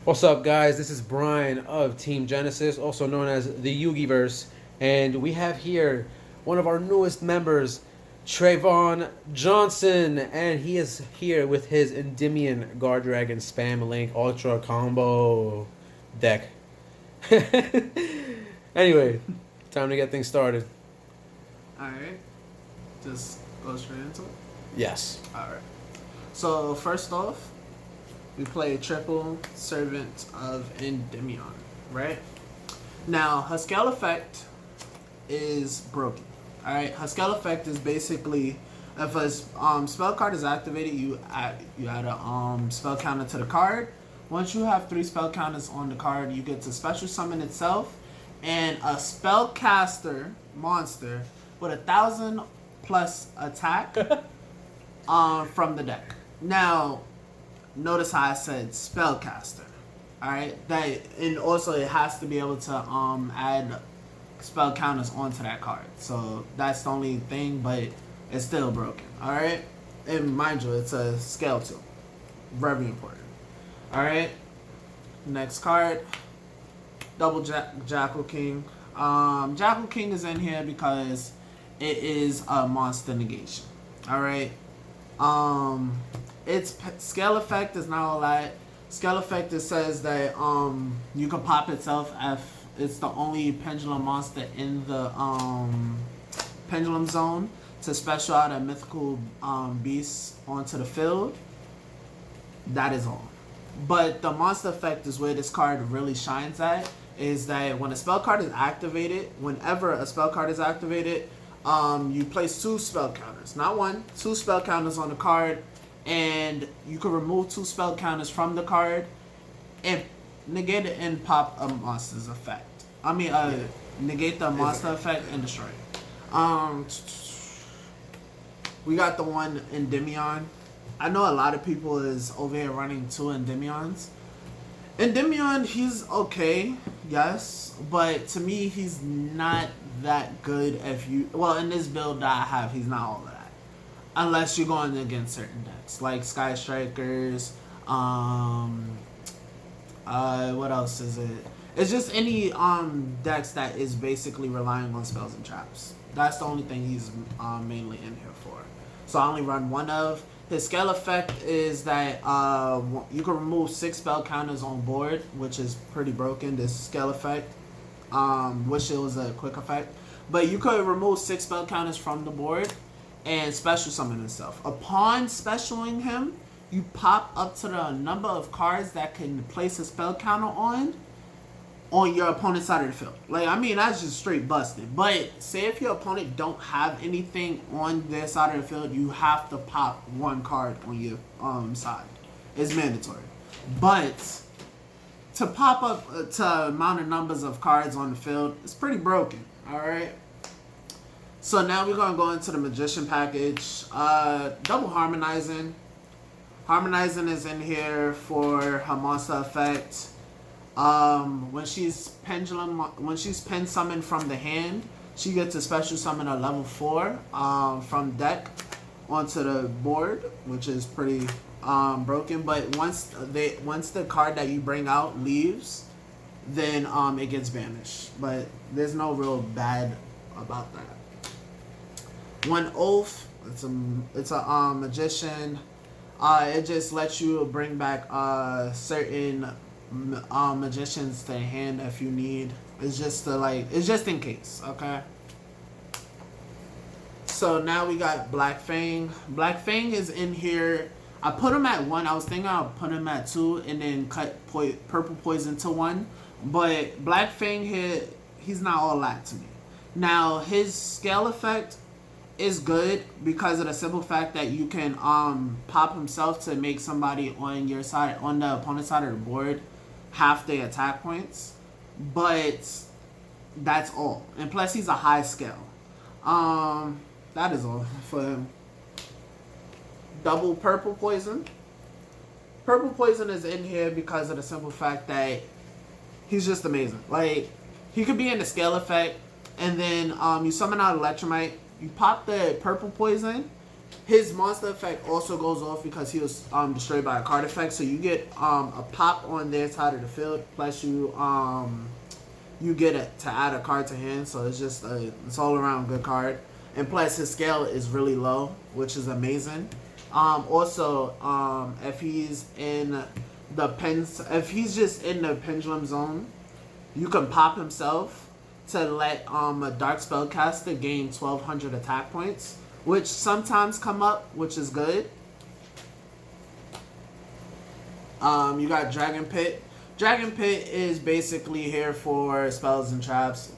What's up, guys? This is Brian of Team Genesis, also known as the Yugiverse, and we have here one of our newest members, Trayvon Johnson, and he is here with his Endymion Guardragon Spam Link Ultra Combo deck. Anyway, time to get things started. Alright, just go straight into it? Yes. Alright. So, first off, we play triple Servant of Endymion, right? Now, her scale effect is broken. Alright, her scale effect is basically if a spell card is activated, you add a spell counter to the card. Once you have 3 spell counters on the card, you get to special summon itself and a spellcaster monster with 1,000 plus attack from the deck. Now, notice how I said spellcaster. Alright? And also it has to be able to add spell counters onto that card. So that's the only thing, but it's still broken. Alright? And mind you, it's a scale 2. Very important. Alright? Next card. Double Jackal King. Jackal King is in here because it is a monster negation. Alright? Its scale effect is not all that. Scale effect, it says that you can pop itself if it's the only pendulum monster in the pendulum zone to special out a mythical beast onto the field. That is all. But the monster effect is where this card really shines at, is that when a spell card is activated, whenever a spell card is activated, you place 2 spell counters. Not 1, 2 spell counters on the card, and you can remove 2 spell counters from the card and negate it and pop a monster's effect. Negate the monster effect and destroy it. We got the one Endymion. I know a lot of people is over here running 2 Endymions. Endymion, he's okay, yes, but to me, he's not that good if you... Well, in this build that I have, he's not all of that. Unless you're going against certain decks, like Sky Strikers, what else is it? It's just any decks that is basically relying on spells and traps. That's the only thing he's mainly in here for. So I only run 1 of. His scale effect is that you can remove 6 spell counters on board, which is pretty broken, this scale effect. Wish it was a quick effect. But you could remove 6 spell counters from the board and special summon himself. Upon specialing him, you pop up to the number of cards that can place a spell counter on your opponent's side of the field. Like, I mean, that's just straight busted. But say if your opponent don't have anything on their side of the field, you have to pop 1 card on your side. It's mandatory. But to pop up to amount of numbers of cards on the field, it's pretty broken. Alright? So now we're going to go into the Magician package. Double Harmonizing. Harmonizing is in here for her monster effect. When she's pen summoned from the hand, she gets a special summon a level 4 from deck onto the board, which is pretty broken. But once the card that you bring out leaves, then it gets banished. But there's no real bad about that. One Oath, it's a magician. It just lets you bring back certain magicians to hand if you need. It's just it's just in case, okay? So now we got Black Fang. Black Fang is in here. I put him at 1. I was thinking I'll put him at 2 and then cut Purple Poison to 1. But Black Fang here, he's not all that to me. Now his scale effect is good because of the simple fact that you can pop himself to make somebody on your side, on the opponent's side of the board, half their attack points. But that's all. And plus he's a high scale. That is all for him. Double Purple Poison. Purple Poison is in here because of the simple fact that he's just amazing. Like, he could be in the scale effect, and then you summon out Electrumite, you pop the Purple Poison, His monster effect also goes off because he was destroyed by a card effect. So you get a pop on their side of the field, plus you get it to add a card to hand. So it's just it's all around good card. And plus his scale is really low, which is amazing. Also, if he's in if he's just in the pendulum zone, you can pop himself to let a dark spellcaster gain 1200 attack points, which sometimes come up, which is good. You got Dragon Pit. Dragon Pit is basically here for spells and traps.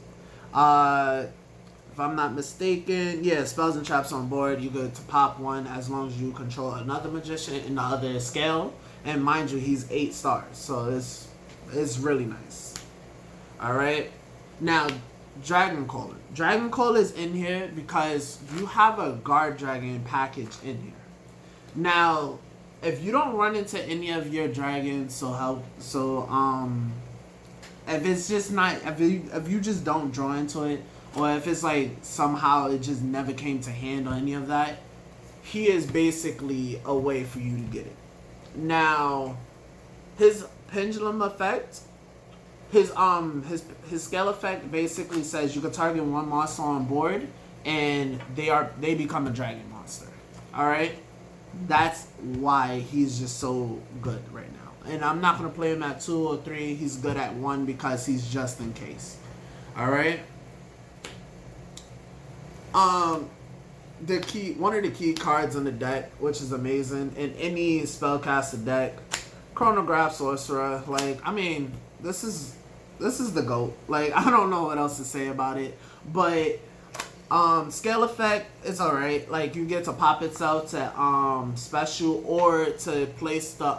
If I'm not mistaken, yeah, spells and traps on board. You get to pop one as long as you control another magician in the other scale. And mind you, he's 8 stars, so it's really nice. All right, now Dragoncaller. Dragoncaller is in here because you have a Guardragon package in here. Now, if you don't run into any of your dragons, if it's just not, if you just don't draw into it, or if it's like somehow it just never came to hand or any of that, he is basically a way for you to get it. Now, his pendulum effect, his scale effect basically says you can target one monster on board and they become a dragon monster. All right, that's why he's just so good right now. And I'm not gonna play him at 2 or 3. He's good at 1 because he's just in case. All right. One of the key cards in the deck, which is amazing in any spellcaster deck, Chronograph Sorcerer. Like, I mean, this is the GOAT. Like, I don't know what else to say about it, but scale effect is alright. Like, you get to pop itself to special or to place the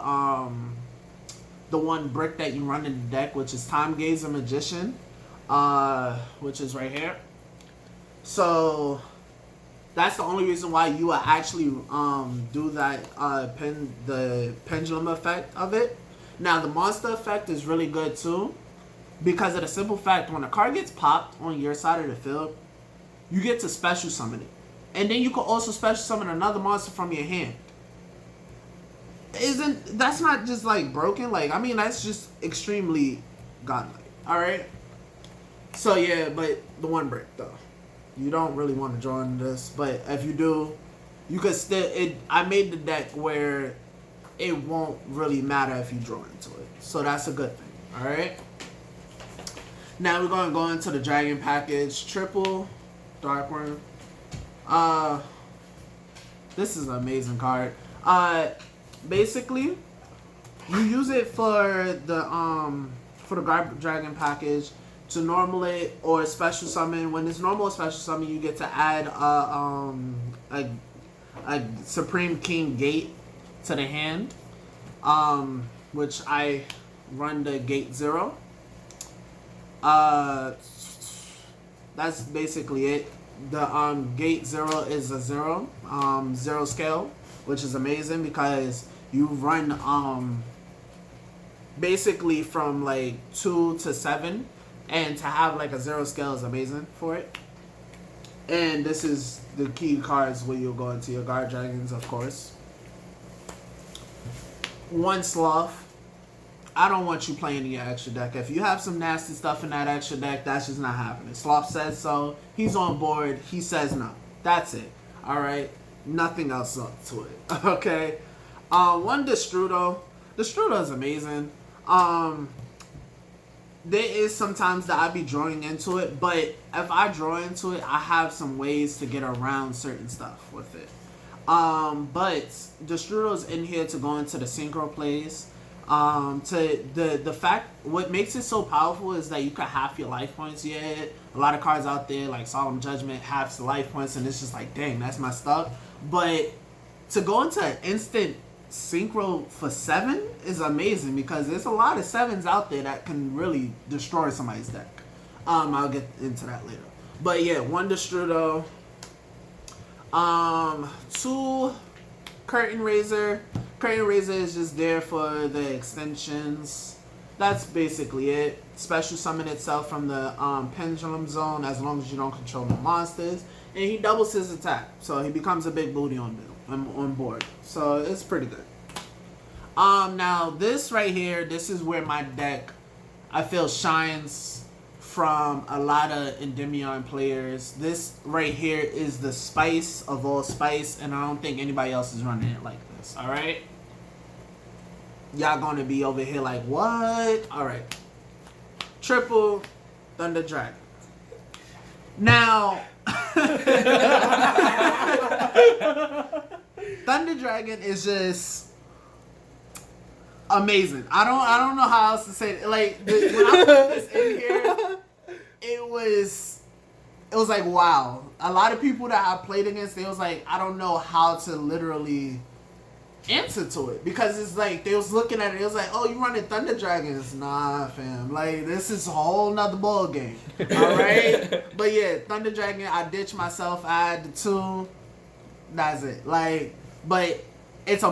one brick that you run in the deck, which is Timegazer Magician, which is right here. So that's the only reason why you will actually do that the pendulum effect of it. Now the monster effect is really good too, because of the simple fact when a card gets popped on your side of the field, you get to special summon it, and then you can also special summon another monster from your hand. That's not just like broken? Like, I mean, that's just extremely godlike. All right. So yeah, but the one brick though. You don't really want to draw into this, but if you do, you could still. I made the deck where it won't really matter if you draw into it, so that's a good thing. All right. Now we're going to go into the dragon package. Triple Darkwurm. This is an amazing card. Basically, you use it for the Guardragon package to normal it or special summon. When it's normal or special summon, you get to add a Supreme King Gate to the hand, which I run the Gate 0. That's basically it. The Gate 0 is a 0 scale, which is amazing because you run basically from like 2 to 7. And to have like a 0 scale is amazing for it. And this is the key cards where you'll go into your guard dragons, of course. 1 Sloth. I don't want you playing in your extra deck. If you have some nasty stuff in that extra deck, that's just not happening. Sloth says so. He's on board. He says no. That's it. Alright? Nothing else up to it. Okay? 1 Destrudo. Destrudo is amazing. There is sometimes that I be drawing into it, but if I draw into it, I have some ways to get around certain stuff with it. But Destrudo's in here to go into the synchro plays. The fact, what makes it so powerful is that you can half your life points. Yeah, a lot of cards out there like Solemn Judgment halves the life points, and it's just like, dang, that's messed up. But to go into an instant synchro for 7 is amazing because there's a lot of 7s out there that can really destroy somebody's deck. I'll get into that later. But yeah, 1 Destrudo. 2 Curtain Raiser. Curtain Raiser is just there for the extensions. That's basically it. Special summon itself from the Pendulum Zone as long as you don't control no monsters. and he doubles his attack, so he becomes a big booty on board. So it's pretty good. Now this right here, this is where my deck, I feel, shines from a lot of Endymion players. This right here is the spice of all spice, and I don't think anybody else is running it like this. All right, y'all gonna be over here like, what? All right, triple Thunder Dragon. Now Thunder Dragon is just amazing. I don't know how else to say it. Like when I put this in here, it was like, wow. A lot of people that I played against, they was like, I don't know how to literally answer to it, because it's like they was looking at it. It was like, oh, you running Thunder Dragons? Nah, fam. Like this is a whole nother ball game. All right, but yeah, Thunder Dragon. I ditched myself. I had the 2. That's it. Like, but it's a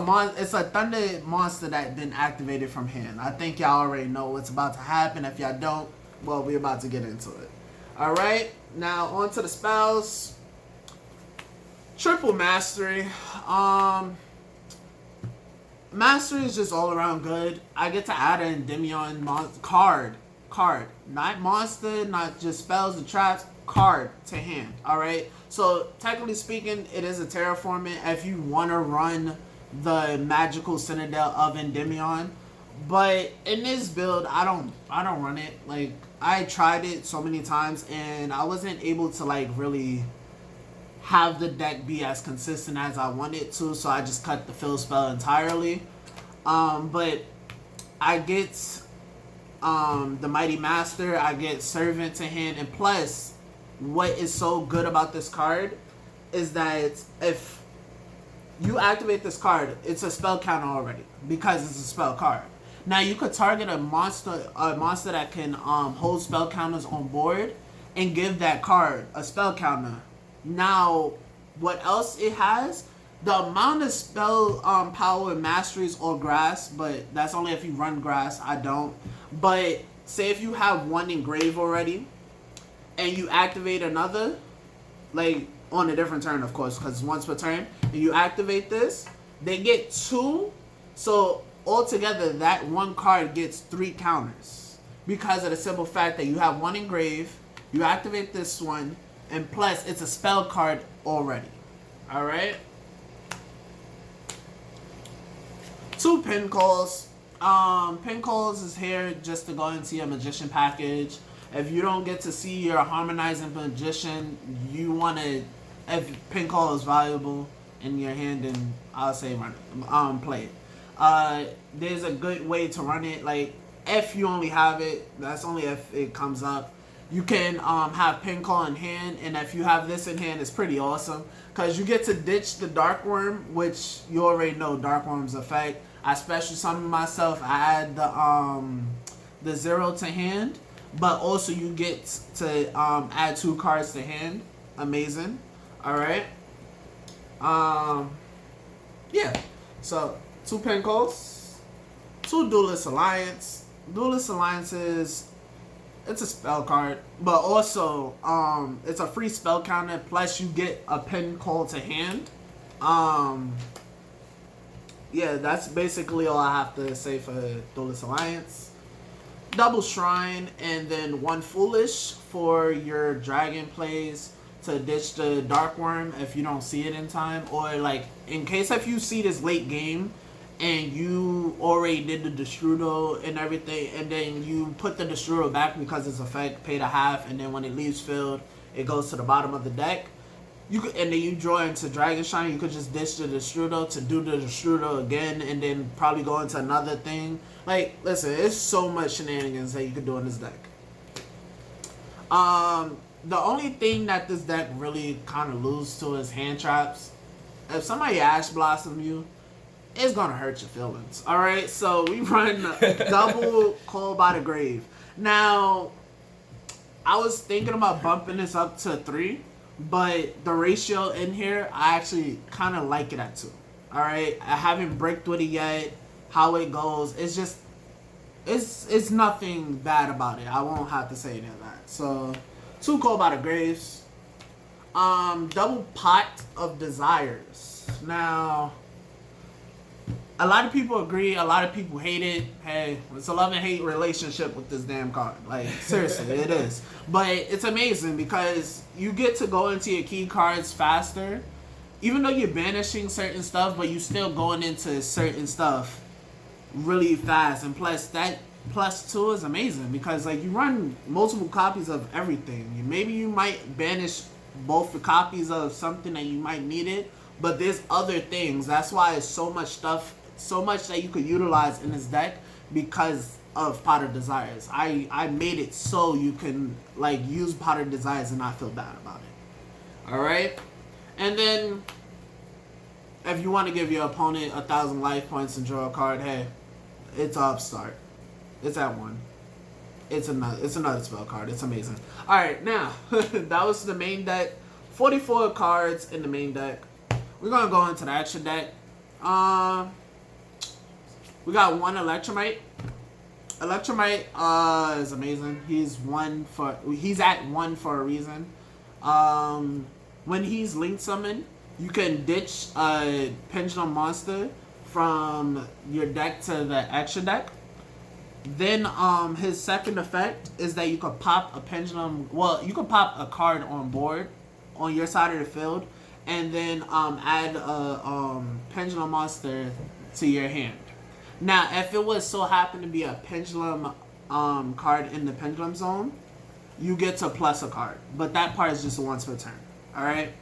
Thunder monster that been activated from hand. I think y'all already know what's about to happen. If y'all don't, well, we're about to get into it. All right, now on to the spells. Triple Mastery. Mastery is just all around good. I get to add an Endymion card, not monster, not just spells and traps. Card to hand. All right. So technically speaking, it is a terraforming if you want to run the magical citadel of Endymion. But in this build, I don't run it. Like, I tried it so many times and I wasn't able to like really have the deck be as consistent as I wanted to, so I just cut the fill spell entirely. But I get the Mighty Master, I get Servant to hand, and plus what is so good about this card is that if you activate this card, it's a spell counter already because it's a spell card. Now you could target a monster that can hold spell counters on board and give that card a spell counter. Now, what else it has? The amount of spell power masteries or grass, but that's only if you run grass. I don't. But say if you have one in grave already, and you activate another, like on a different turn, of course, because once per turn, and you activate this, they get 2. So altogether, that one card gets 3 counters because of the simple fact that you have one in grave, you activate this one, and plus it's a spell card already. All right. 2 pin calls. Pin calls is here just to go into your magician package. If you don't get to see your Harmonizing Magician, you want to, if pin call is valuable in your hand, then I'll say run it, play it. There's a good way to run it. Like, if you only have it, that's only if it comes up. You can have pin call in hand, and if you have this in hand, it's pretty awesome because you get to ditch the Darkwurm, which you already know Darkwurm's effect. I special summon myself. I add the 0 to hand, but also you get to add 2 cards to hand. Amazing. All right. Yeah. So 2 pin calls, 2 Duelist Alliance. Duelist Alliance it's a spell card, but also it's a free spell counter. Plus you get a pin call to hand. Yeah, that's basically all I have to say for Duelist Alliance. Double Shrine, and then 1 Foolish for your dragon plays to ditch the Darkwurm if you don't see it in time, or like in case if you see this late game and you already did the Destrudo and everything, and then you put the Destrudo back because it's effect, pay the half, and then when it leaves field, it goes to the bottom of the deck. You could, and then you draw into Dragon Shine, you could just ditch the Destrudo to do the Destrudo again, and then probably go into another thing. Like, listen, it's so much shenanigans that you could do in this deck. The only thing that this deck really kind of loses to is hand traps. If somebody Ash Blossom you, it's gonna hurt your feelings. All right, so we run double Call by the Grave. Now, I was thinking about bumping this up to 3, but the ratio in here, I actually kind of like it at 2. All right, I haven't bricked with it yet. How it goes, it's just, it's nothing bad about it. I won't have to say any of that. So, 2 Call by the Graves. Double Pot of Desires. Now, a lot of people agree, a lot of people hate it. Hey, it's a love and hate relationship with this damn card. Like, seriously, it is. But it's amazing because you get to go into your key cards faster. Even though you're banishing certain stuff, but you still going into certain stuff really fast. And plus, that +2 is amazing because, like, you run multiple copies of everything. Maybe you might banish both the copies of something that you might need it, but there's other things. That's why it's so much stuff, so much that you could utilize in this deck because of Pot of Desires. I made it so you can, like, use Pot of Desires and not feel bad about it. Alright? And then, if you want to give your opponent 1,000 life points and draw a card, hey, it's Upstart. It's at 1. It's another spell card. It's amazing. Alright, now, that was the main deck. 44 cards in the main deck. We're going to go into the extra deck. We got 1 Electrumite. Electrumite is amazing. He's at 1 for a reason. When he's link summoned, you can ditch a Pendulum monster from your deck to the extra deck. Then his second effect is that you could pop a Pendulum. Well, you could pop a card on board on your side of the field, and then add a Pendulum monster to your hand. Now, if it was so happen to be a Pendulum card in the Pendulum zone, you get to plus a card, but that part is just once per turn. All right.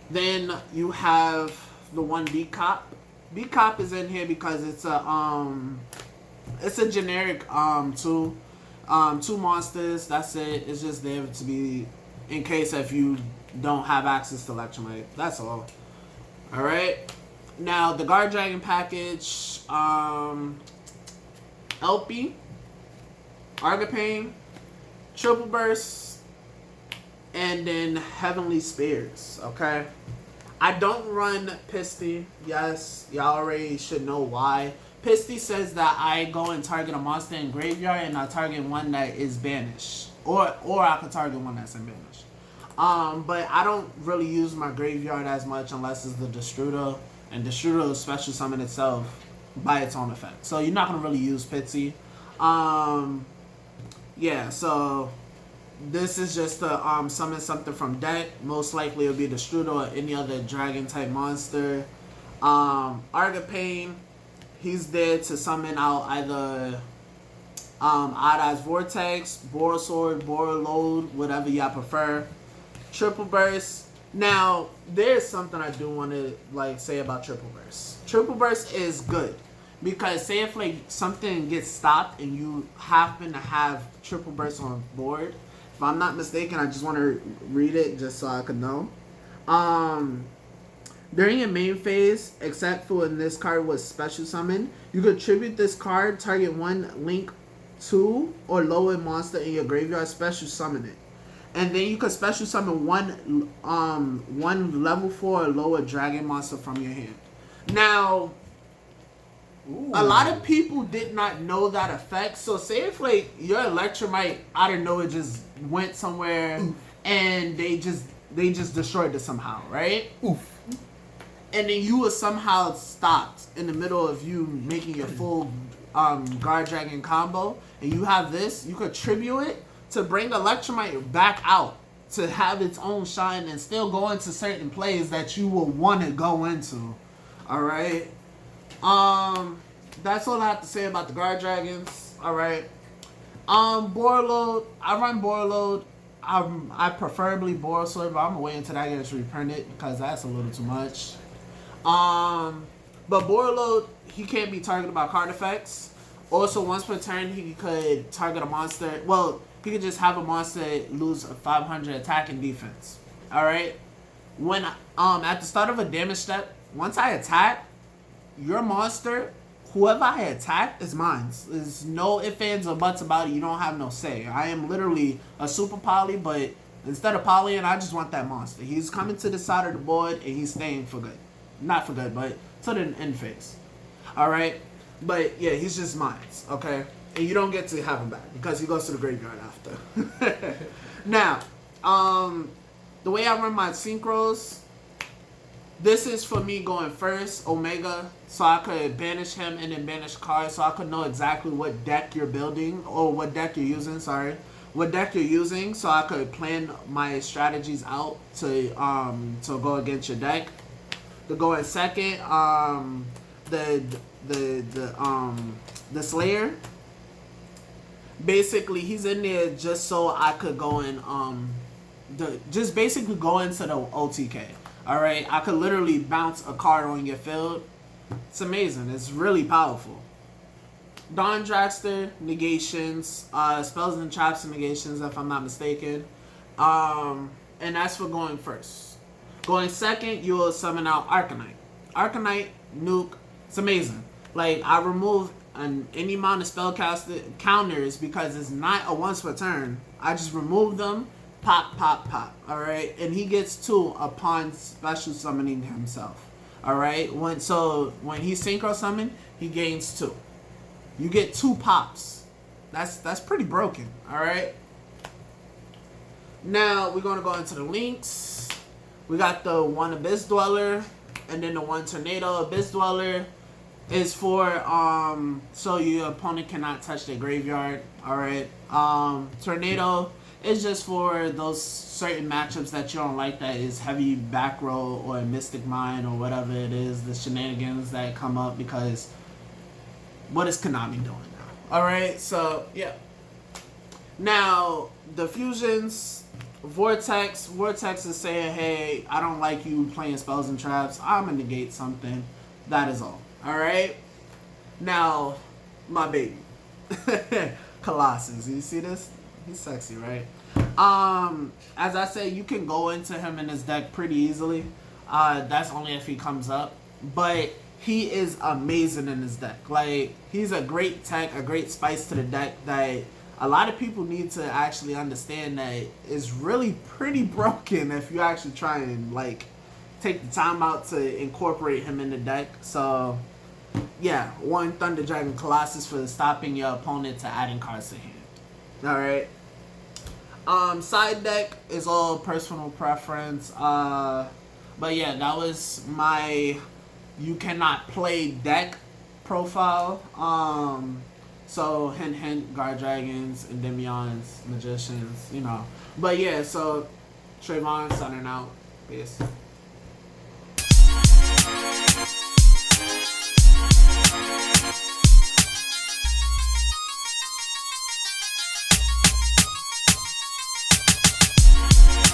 Then you have the 1 Decop. Decop is in here because it's a generic 2 monsters. That's it. It's just there to be in case if you don't have access to Electrumite. That's all. All right. Now the Guardragon package, Elpy, Agarpain, Triple Burst, and then Heavenly Spears. Okay. I don't run Pisty. Yes, y'all already should know why. Pisty says that I go and target a monster in graveyard and I target one that is banished. Or I could target one that's in banished. But I don't really use my graveyard as much unless it's the Destrudo. And Destrudo is special summon itself by its own effect. So you're not going to really use Pitsy. Yeah, so this is just to summon something from deck. Most likely it'll be Destrudo or any other dragon type monster. Agarpain, he's there to summon out either Odd Eyes Vortex, Borosword, Borreload, whatever y'all prefer. Triple Burst. Now, there's something I do want to say about Triple Burst. Triple Burst is good because say if something gets stopped and you happen to have Triple Burst on board. If I'm not mistaken, I just want to read it just so I could know. During your main phase, except for when this card was special summoned, you could tribute this card, target 1 link 2 or lower monster in your graveyard, special summon it. And then you could special summon one level 4 or lower dragon monster from your hand. Now, ooh, a lot of people did not know that effect. So say if your Electrumite out of nowhere just went somewhere and they just destroyed it somehow, right? Oof. And then you were somehow stopped in the middle of you making your full Guardragon combo, and you have this, you could tribute it to bring Electrumite back out to have its own shine and still go into certain plays that you will want to go into. Alright. That's all I have to say about the Guardragons. Alright. Borreload. I run Borreload. I preferably Borosword, but I'm gonna wait until that gets reprinted because that's a little too much. But Borreload, he can't be targeted by card effects. Also, once per turn, he could target a monster. Well, he could just have a monster lose a 500 attack and defense. Alright? When at the start of a damage step, once I attack, your monster, whoever I attack, is mine. There's no ifs, ands, or buts about it. You don't have no say. I am literally a super poly, but instead of polying, I just want that monster. He's coming to the side of the board, and he's staying for good. Not for good, but to the end phase. Alright? But, yeah, he's just mine. Okay? And you don't get to have him back because he goes to the graveyard after. Now, the way I run my synchros, this is for me going first, Omega, so I could banish him and then banish cards, so I could know exactly what deck you're building, or what deck you're using, sorry. What deck you're using, so I could plan my strategies out to go against your deck. To go in second, the Slayer. Basically, he's in there just so I could go in, just basically go into the OTK. Alright, I could literally bounce a card on your field. It's amazing. It's really powerful. Dawn Dragster, negations, spells and traps and negations, if I'm not mistaken. And that's for going first. Going second, you will summon out Arcanite. Arcanite, nuke, it's amazing. Like, I remove any amount of spellcaster counters because it's not a once per turn. I just remove them. Pop, pop, pop. Alright? And he gets 2 upon special summoning himself. Alright? When he synchro summon, he gains 2. You get 2 pops. That's pretty broken. Alright? Now we're gonna go into the links. We got the 1 Abyss Dweller and then the 1 Tornado. Abyss Dweller is for so your opponent cannot touch their graveyard. Alright. Tornado is just for those certain matchups that you don't like, that is heavy back row or Mystic Mind or whatever it is, the shenanigans that come up because what is Konami doing now? Alright, so yeah. Now the fusions, Vortex is saying, hey, I don't like you playing spells and traps, I'm gonna negate something. That is all. Alright? Now, my baby. Colossus, you see this? He's sexy, right? As I say, you can go into him in his deck pretty easily. That's only if he comes up. But he is amazing in his deck. Like, he's a great tech, a great spice to the deck that a lot of people need to actually understand that is really pretty broken if you actually try and, like, take the time out to incorporate him in the deck. So, yeah, 1 Thunder Dragon Colossus for stopping your opponent to adding cards to hand. Alright. Side deck is all personal preference. But yeah, that was my you cannot play deck profile. So hint hint, Guardragons, Endymions, Magicians, you know. But yeah, so Trayvon signing out. Peace.